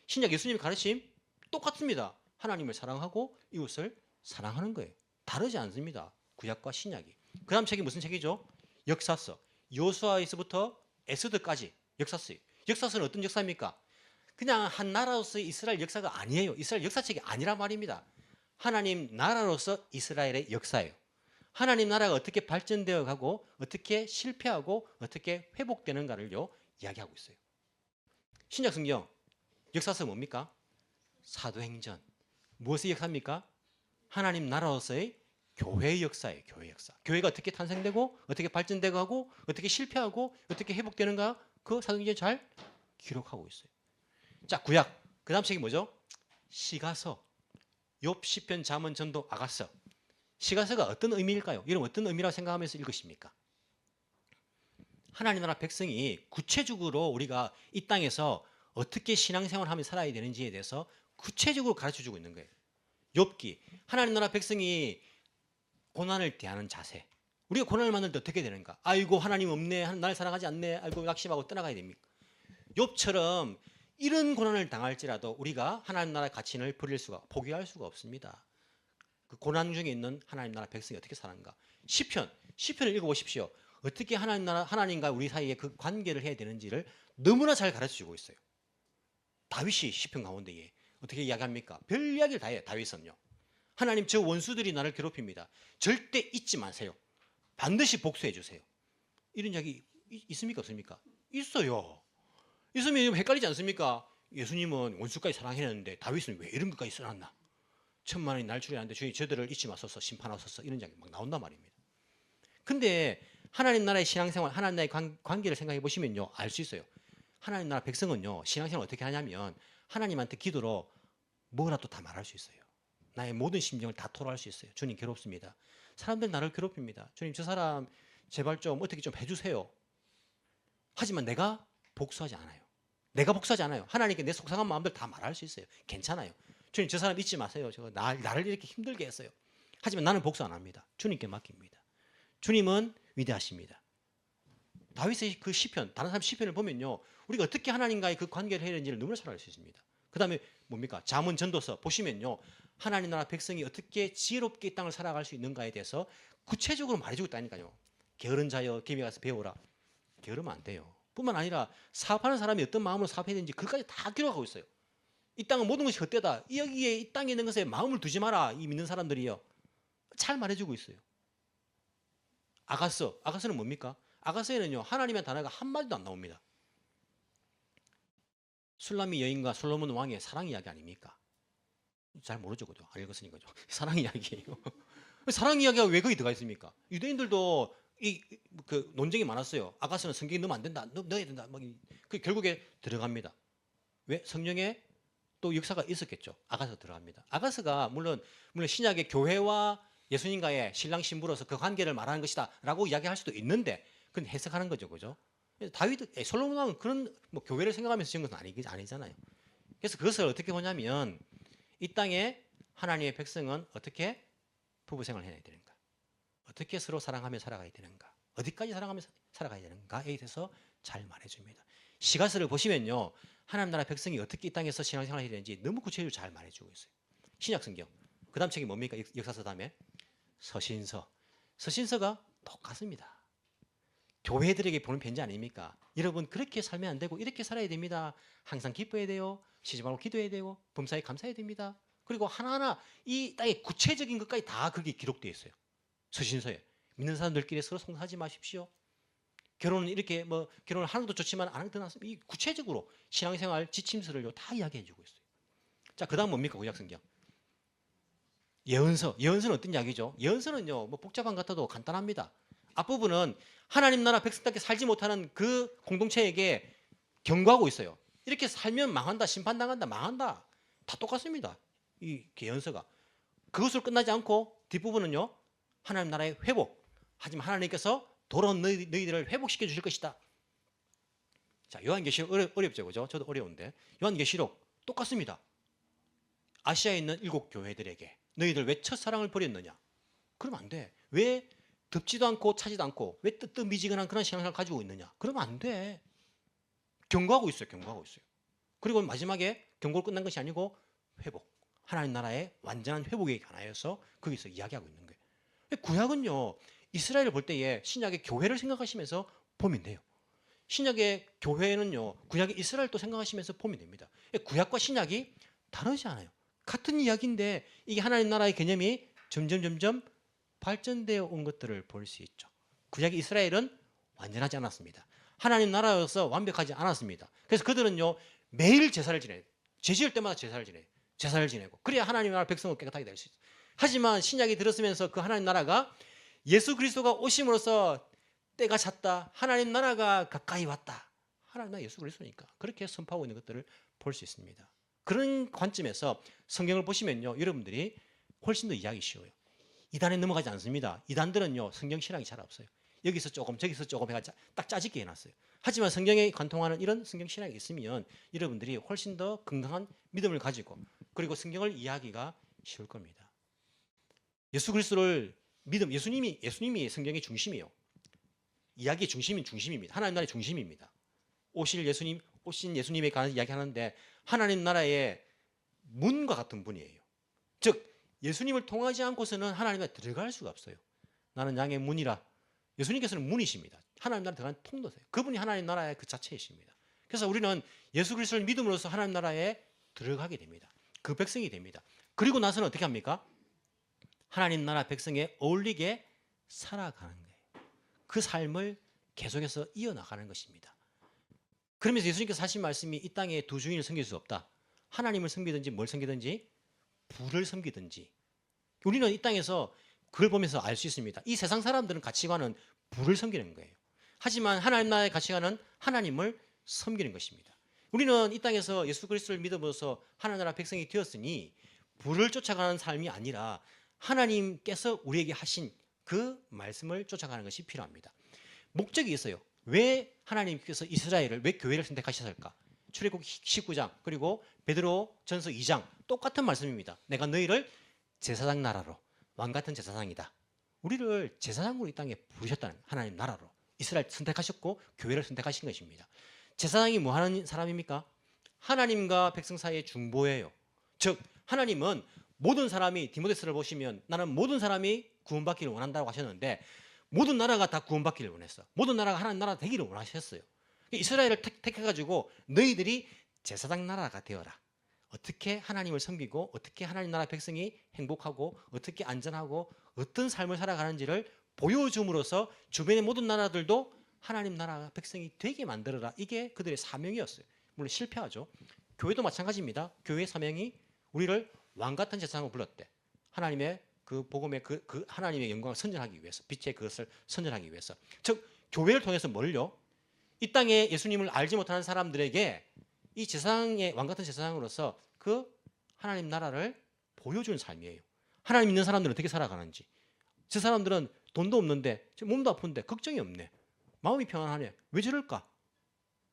신약 예수님의 가르침 똑같습니다. 하나님을 사랑하고 이웃을 사랑하는 거예요. 다르지 않습니다. 구약과 신약이. 그 다음 책이 무슨 책이죠? 역사서. 요수아에서부터 에스더까지 역사서예요. 역사서는 어떤 역사입니까? 그냥 한 나라로서의 이스라엘 역사가 아니에요. 이스라엘 역사책이 아니란 말입니다. 하나님 나라로서 이스라엘의 역사예요. 하나님 나라가 어떻게 발전되어 가고 어떻게 실패하고 어떻게 회복되는가를요 이야기하고 있어요. 신약 성경 역사서 뭡니까? 사도행전. 무엇의 역사입니까? 하나님 나라로서의 교회의 역사예요. 교회 역사. 교회가 어떻게 탄생되고 어떻게 발전되고 하고 어떻게 실패하고 어떻게 회복되는가 그 사도행전에 잘 기록하고 있어요. 자, 구약. 그 다음 책이 뭐죠? 시가서. 욥, 시편, 잠언, 전도, 아가서. 시가서가 어떤 의미일까요? 이런 어떤 의미라고 생각하면서 읽으십니까? 하나님 나라 백성이 구체적으로 우리가 이 땅에서 어떻게 신앙생활을 하며 살아야 되는지에 대해서 구체적으로 가르쳐주고 있는 거예요. 욥기. 하나님 나라 백성이 고난을 대하는 자세. 우리가 고난을 만날 때 어떻게 되는가? 아이고 하나님 없네. 나를 사랑하지 않네. 아이고 낙심하고 떠나가야 됩니까? 욥처럼 이런 고난을 당할지라도 우리가 하나님 나라의 가치를 포기할 수가 없습니다. 그 고난 중에 있는 하나님 나라 백성이 어떻게 사는가? 시편을 읽어보십시오. 어떻게 하나님과 우리 사이에 그 관계를 해야 되는지를 너무나 잘 가르쳐주고 있어요. 다윗이 시편 가운데에 어떻게 이야기합니까? 별 이야기를 다 해요. 다윗은요. 하나님, 저 원수들이 나를 괴롭힙니다. 절대 잊지 마세요. 반드시 복수해 주세요. 이런 이야기 있습니까? 없습니까? 있어요. 있으면 헷갈리지 않습니까? 예수님은 원수까지 사랑했는데 다윗은 왜 이런 것까지 써놨나? 천만원이 날출이하는데 주님 저들을 잊지 마소서 심판하소서 이런 이야기 막 나온단 말입니다. 근데 하나님 나라의 신앙생활, 하나님 나라의 관계를 생각해 보시면요 알 수 있어요. 하나님 나라 백성은요 신앙생활 어떻게 하냐면 하나님한테 기도로 뭐라도 다 말할 수 있어요. 나의 모든 심정을 다 토로할 수 있어요. 주님 괴롭습니다. 사람들 나를 괴롭힙니다. 주님 저 사람 제발 좀 어떻게 좀 해주세요. 하지만 내가 복수하지 않아요. 내가 복수하지 않아요. 하나님께 내 속상한 마음들 다 말할 수 있어요. 괜찮아요. 주님 저 사람 잊지 마세요. 나를 이렇게 힘들게 했어요. 하지만 나는 복수 안 합니다. 주님께 맡깁니다. 주님은 위대하십니다. 다윗의 그 시편, 다른 사람 시편을 보면요 우리가 어떻게 하나님과의 그 관계를 해야 되는지를 너무나 잘 알 수 있습니다. 그다음에 뭡니까? 잠언 전도서 보시면요. 하나님 나라 백성이 어떻게 지혜롭게 이 땅을 살아갈 수 있는가에 대해서 구체적으로 말해주고 있다니까요. 게으른 자여 기업에 가서 배우라. 게으르면 안 돼요. 뿐만 아니라 사업하는 사람이 어떤 마음으로 사업해야 되는지 그까지 다 기록하고 있어요. 이 땅은 모든 것이 헛되다. 여기에 이 땅에 있는 것에 마음을 두지 마라. 이 믿는 사람들이요. 잘 말해주고 있어요. 아가서는 뭡니까? 아가서에는요. 하나님의 단어가 한마디도 안 나옵니다. 술람미 여인과 솔로몬 왕의 사랑 이야기 아닙니까? 잘 모르죠, 그죠? 안 읽었으니까 죠. 사랑 이야기예요. 사랑 이야기가 왜 거기 들어가 있습니까? 유대인들도 그 논쟁이 많았어요. 아가서는 성경에 넣으면 안 된다, 넣어야 된다. 그 결국에 들어갑니다. 왜? 성령에 또 역사가 있었겠죠. 아가서 들어갑니다. 아가서가 물론 신약의 교회와 예수님과의 신랑 신부로서 그 관계를 말하는 것이다라고 이야기할 수도 있는데, 그건 해석하는 거죠, 그죠? 솔로몬 왕은 그런 교회를 생각하면서 지은 것은 아니잖아요. 그래서 그것을 어떻게 보냐면 이 땅에 하나님의 백성은 어떻게 부부 생활을 해야 되는가, 어떻게 서로 사랑하며 살아가야 되는가, 어디까지 사랑하며 살아가야 되는가에 대해서 잘 말해줍니다. 시가서를 보시면요, 하나님 나라 백성이 어떻게 이 땅에서 신앙생활을 해야 되는지 너무 구체적으로 잘 말해주고 있어요. 신약성경 그 다음 책이 뭡니까? 역사서 다음에 서신서가 똑같습니다. 교회들에게 보는 편지 아닙니까? 여러분 그렇게 살면 안 되고 이렇게 살아야 됩니다. 항상 기뻐해야 돼요. 쉬지 말고 기도해야 되고 범사에 감사해야 됩니다. 그리고 하나하나 이 땅의 구체적인 것까지 다 그게 기록되어 있어요. 서신서에. 믿는 사람들끼리 서로 송사하지 마십시오. 결혼은 이렇게 결혼을 하는 것도 좋지만 안 하는 것도 낫습니다. 이 구체적으로 신앙생활 지침서를 다 이야기해 주고 있어요. 자, 그 다음 뭡니까? 구약성경. 예언서는 어떤 이야기죠? 예언서는요, 복잡한 것 같아도 간단합니다. 앞부분은 하나님 나라 백성답게 살지 못하는 그 공동체에게 경고하고 있어요. 이렇게 살면 망한다, 심판당한다, 망한다. 다 똑같습니다. 이 예언서가. 그것으로 끝나지 않고 뒷부분은요, 하나님 나라의 회복. 하지만 하나님께서 돌아온 너희들을 회복시켜 주실 것이다. 자, 요한계시록 어렵죠, 그죠? 저도 어려운데. 요한계시록 똑같습니다. 아시아에 있는 7 교회들에게 너희들 왜 첫사랑을 버렸느냐? 그러면 안 돼. 왜 덥지도 않고 차지도 않고 왜 뜨뜻미지근한 그런 신앙생활을 가지고 있느냐? 그러면 안 돼. 경고하고 있어요. 그리고 마지막에 경고를 끝난 것이 아니고 회복. 하나님 나라의 완전한 회복에 관하여서 거기서 이야기하고 있는 거예요. 구약은요, 이스라엘을 볼 때에 신약의 교회를 생각하시면서 보면 돼요. 신약의 교회는요, 구약의 이스라엘도 생각하시면서 보면 됩니다. 구약과 신약이 다르지 않아요. 같은 이야기인데 이게 하나님 나라의 개념이 점점 발전되어 온 것들을 볼 수 있죠. 구약의 이스라엘은 완전하지 않았습니다. 하나님 나라여서 완벽하지 않았습니다. 그래서 그들은요, 매일 제사를 지내요. 죄 지을 때마다 제사를 지내고 그래야 하나님 나라 백성을 깨끗하게 될 수 있어요. 하지만 신약이 들었으면서 그 하나님 나라가 예수 그리스도가 오심으로써 때가 찼다. 하나님 나라가 가까이 왔다. 하나님 나라 예수 그리스도니까 그렇게 선포하고 있는 것들을 볼 수 있습니다. 그런 관점에서 성경을 보시면요, 여러분들이 훨씬 더 이해하기 쉬워요. 이단에 넘어가지 않습니다. 이단들은요, 성경 신학이 잘 없어요. 여기서 조금 저기서 조금 해가 딱 짜집게 해놨어요. 하지만 성경에 관통하는 이런 성경 신학이 있으면 여러분들이 훨씬 더 건강한 믿음을 가지고 그리고 성경을 이해하기가 쉬울 겁니다. 예수 그리스도를 예수님이 성경의 중심이에요. 이야기의 중심입니다. 하나님 나라의 중심입니다. 오신 예수님에 관한 이야기하는데 하나님 나라의 문과 같은 분이에요. 즉 예수님을 통하지 않고서는 하나님 나라에 들어갈 수가 없어요. 나는 양의 문이라. 예수님께서는 문이십니다. 하나님 나라에 들어가는 통로세요. 그분이 하나님 나라의 그 자체이십니다. 그래서 우리는 예수 그리스도를 믿음으로써 하나님 나라에 들어가게 됩니다. 그 백성이 됩니다. 그리고 나서는 어떻게 합니까? 하나님 나라 백성에 어울리게 살아가는 거예요. 그 삶을 계속해서 이어나가는 것입니다. 그러면서 예수님께서 하신 말씀이 이 땅에 두 주인을 섬길 수 없다. 하나님을 섬기든지 뭘 섬기든지 부를 섬기든지. 우리는 이 땅에서 그걸 보면서 알 수 있습니다. 이 세상 사람들은 가치관은 부를 섬기는 거예요. 하지만 하나님 나라의 가치관은 하나님을 섬기는 것입니다. 우리는 이 땅에서 예수 그리스도를 믿음으로써 하나님 나라 백성이 되었으니 부를 쫓아가는 삶이 아니라 하나님께서 우리에게 하신 그 말씀을 쫓아가는 것이 필요합니다. 목적이 있어요. 왜 하나님께서 이스라엘을, 왜 교회를 선택하셨을까? 출애굽 19장 그리고 베드로 전서 2장 똑같은 말씀입니다. 내가 너희를 제사장 나라로, 왕같은 제사장이다. 우리를 제사장으로 이 땅에 부르셨다는, 하나님 나라로 이스라엘 선택하셨고 교회를 선택하신 것입니다. 제사장이 뭐 하는 사람입니까? 하나님과 백성 사이의 중보예요. 즉 하나님은 모든 사람이, 디모데서를 보시면 나는 모든 사람이 구원받기를 원한다고 하셨는데 모든 나라가 다 구원받기를 원했어. 모든 나라가 하나님 나라 되기를 원하셨어요. 이스라엘을 택해가지고 너희들이 제사장 나라가 되어라. 어떻게 하나님을 섬기고 어떻게 하나님 나라 백성이 행복하고 어떻게 안전하고 어떤 삶을 살아가는지를 보여줌으로써 주변의 모든 나라들도 하나님 나라 백성이 되게 만들어라. 이게 그들의 사명이었어요. 물론 실패하죠. 교회도 마찬가지입니다. 교회의 사명이 우리를 왕 같은 제사장으로 불렀대. 하나님의 그 복음의 그 하나님의 영광을 선전하기 위해서, 빛의 그것을 선전하기 위해서. 즉 교회를 통해서 뭘요? 이 땅에 예수님을 알지 못하는 사람들에게 이 제사장의 왕 같은 제사장으로서 그 하나님 나라를 보여주는 삶이에요. 하나님 믿는 사람들은 어떻게 살아가는지. 저 사람들은 돈도 없는데 몸도 아픈데 걱정이 없네. 마음이 평안하네. 왜 저럴까?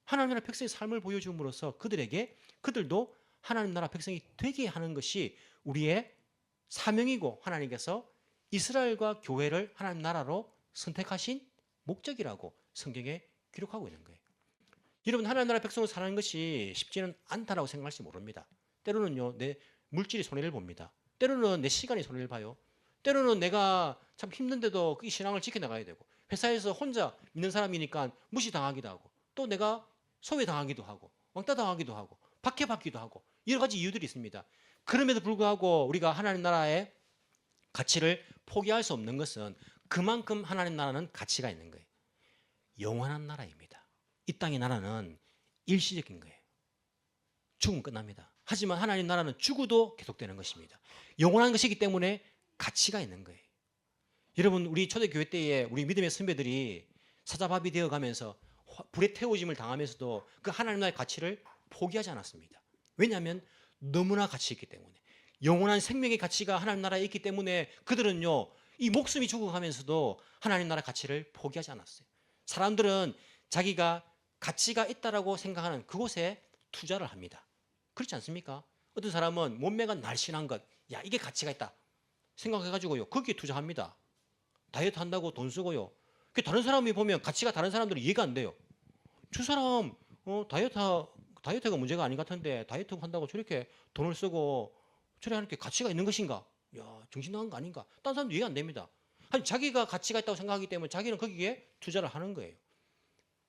하나님 나라 백성의 삶을 보여줌으로써 그들도 하나님 나라 백성이 되게 하는 것이 우리의 사명이고 하나님께서 이스라엘과 교회를 하나님 나라로 선택하신 목적이라고 성경에 기록하고 있는 거예요. 여러분 하나님 나라 백성으로 사는 것이 쉽지는 않다라고 생각할지 모릅니다. 때로는요 내 물질이 손해를 봅니다. 때로는 내 시간이 손해를 봐요. 때로는 내가 참 힘든데도 이 신앙을 지켜나가야 되고 회사에서 혼자 믿는 사람이니까 무시당하기도 하고 또 내가 소외당하기도 하고 왕따 당하기도 하고 박해받기도 하고 여러 가지 이유들이 있습니다. 그럼에도 불구하고 우리가 하나님 나라의 가치를 포기할 수 없는 것은 그만큼 하나님 나라는 가치가 있는 거예요. 영원한 나라입니다. 이 땅의 나라는 일시적인 거예요. 죽으면 끝납니다. 하지만 하나님 나라는 죽어도 계속되는 것입니다. 영원한 것이기 때문에 가치가 있는 거예요. 여러분 우리 초대교회 때에 우리 믿음의 선배들이 사자밥이 되어가면서 불에 태워짐을 당하면서도 그 하나님 나라의 가치를 포기하지 않았습니다. 왜냐하면 너무나 가치 있기 때문에 영원한 생명의 가치가 하나님 나라에 있기 때문에 그들은요 이 목숨이 죽어가면서도 하나님 나라 가치를 포기하지 않았어요. 사람들은 자기가 가치가 있다라고 생각하는 그곳에 투자를 합니다. 그렇지 않습니까? 어떤 사람은 몸매가 날씬한 것, 야 이게 가치가 있다 생각해가지고요 거기에 투자합니다. 다이어트 한다고 돈 쓰고요. 다른 사람이 보면 가치가 다른 사람들은 이해가 안 돼요. 저 사람 다이어트가 문제가 아닌 것 같은데 다이어트 한다고 저렇게 돈을 쓰고 저렇게 하는 게 가치가 있는 것인가? 야 정신 나간 거 아닌가? 다른 사람도 이해가 안 됩니다. 아니 자기가 가치가 있다고 생각하기 때문에 자기는 거기에 투자를 하는 거예요.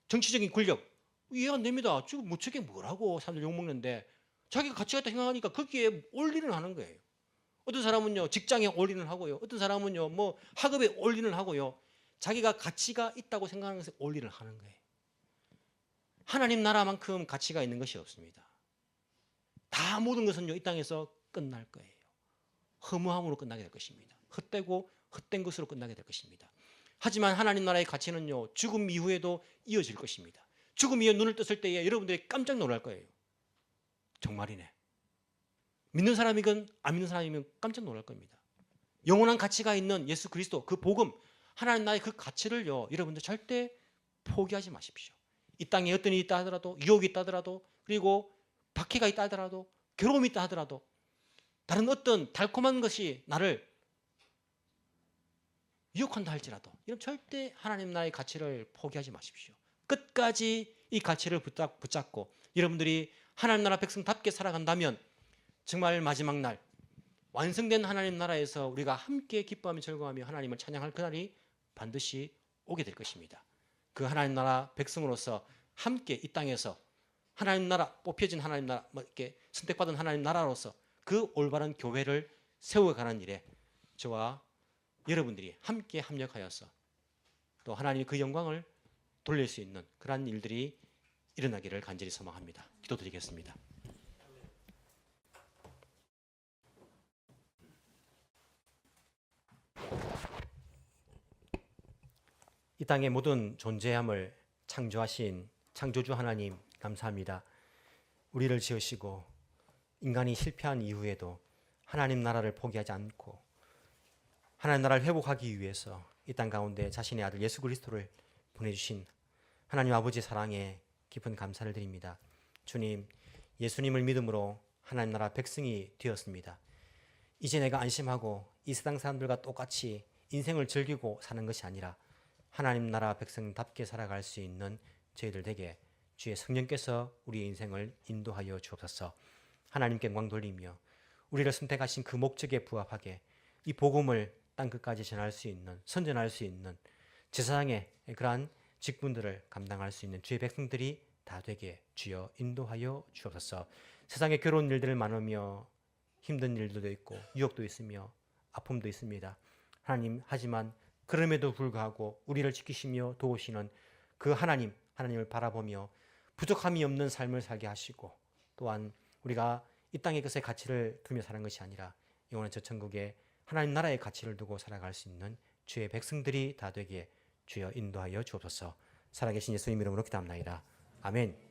정치적인 권력 이해가 안 됩니다. 지금 뭐 저게 뭐라고 사람들 욕먹는데 자기가 가치가 있다고 생각하니까 거기에 올인을 하는 거예요. 어떤 사람은요 직장에 올인을 하고요. 어떤 사람은요 뭐 학업에 올인을 하고요. 자기가 가치가 있다고 생각하는 것에 올인을 하는 거예요. 하나님 나라만큼 가치가 있는 것이 없습니다. 다 모든 것은요 이 땅에서 끝날 거예요. 허무함으로 끝나게 될 것입니다. 헛되고 헛된 것으로 끝나게 될 것입니다. 하지만 하나님 나라의 가치는요 죽음 이후에도 이어질 것입니다. 죽음 이후에 눈을 떴을 때에 여러분들이 깜짝 놀랄 거예요. 정말이네. 믿는 사람이건 안 믿는 사람이면 깜짝 놀랄 겁니다. 영원한 가치가 있는 예수 그리스도 그 복음 하나님 나라의 그 가치를요 여러분들 절대 포기하지 마십시오. 이 땅에 어떤 일이 있다 하더라도 유혹이 있다 하더라도 그리고 박해가 있다 하더라도 괴로움이 있다 하더라도 다른 어떤 달콤한 것이 나를 유혹한다 할지라도 이런 절대 하나님 나라의 가치를 포기하지 마십시오. 끝까지 이 가치를 붙잡고 여러분들이 하나님 나라 백성답게 살아간다면 정말 마지막 날 완성된 하나님 나라에서 우리가 함께 기뻐하며 즐거워하며 하나님을 찬양할 그날이 반드시 오게 될 것입니다. 그 하나님 나라 백성으로서 함께 이 땅에서 하나님 나라 뽑혀진 하나님 나라 이렇게 선택받은 하나님 나라로서 그 올바른 교회를 세워가는 일에 저와 여러분들이 함께 합력하여서 또 하나님의 그 영광을 돌릴 수 있는 그러한 일들이 일어나기를 간절히 소망합니다. 기도드리겠습니다. 이 땅의 모든 존재함을 창조하신 창조주 하나님 감사합니다. 우리를 지으시고 인간이 실패한 이후에도 하나님 나라를 포기하지 않고 하나님 나라를 회복하기 위해서 이 땅 가운데 자신의 아들 예수 그리스도를 보내주신 하나님 아버지의 사랑에 깊은 감사를 드립니다. 주님, 예수님을 믿음으로 하나님 나라 백성이 되었습니다. 이제 내가 안심하고 이 세상 사람들과 똑같이 인생을 즐기고 사는 것이 아니라 하나님 나라 백성답게 살아갈 수 있는 저희들 되게 주의 성령께서 우리의 인생을 인도하여 주옵소서. 하나님께 영광 돌리며 우리를 선택하신 그 목적에 부합하게 이 복음을 땅끝까지 전할 수 있는, 선전할 수 있는 제사장의 그러한 직분들을 감당할 수 있는 주의 백성들이 다 되게 주여 인도하여 주옵소서. 세상에 괴로운 일들 많으며 힘든 일들도 있고 유혹도 있으며 아픔도 있습니다. 하나님, 하지만 그럼에도 불구하고 우리를 지키시며 도우시는 그 하나님을 바라보며 부족함이 없는 삶을 살게 하시고, 또한 우리가 이 땅의 것에 가치를 두며 사는 것이 아니라 영원한 저 천국에 하나님 나라의 가치를 두고 살아갈 수 있는 주의 백성들이 다 되기에 주여 인도하여 주옵소서. 살아계신 예수님 이름으로 기도합나이다. 아멘.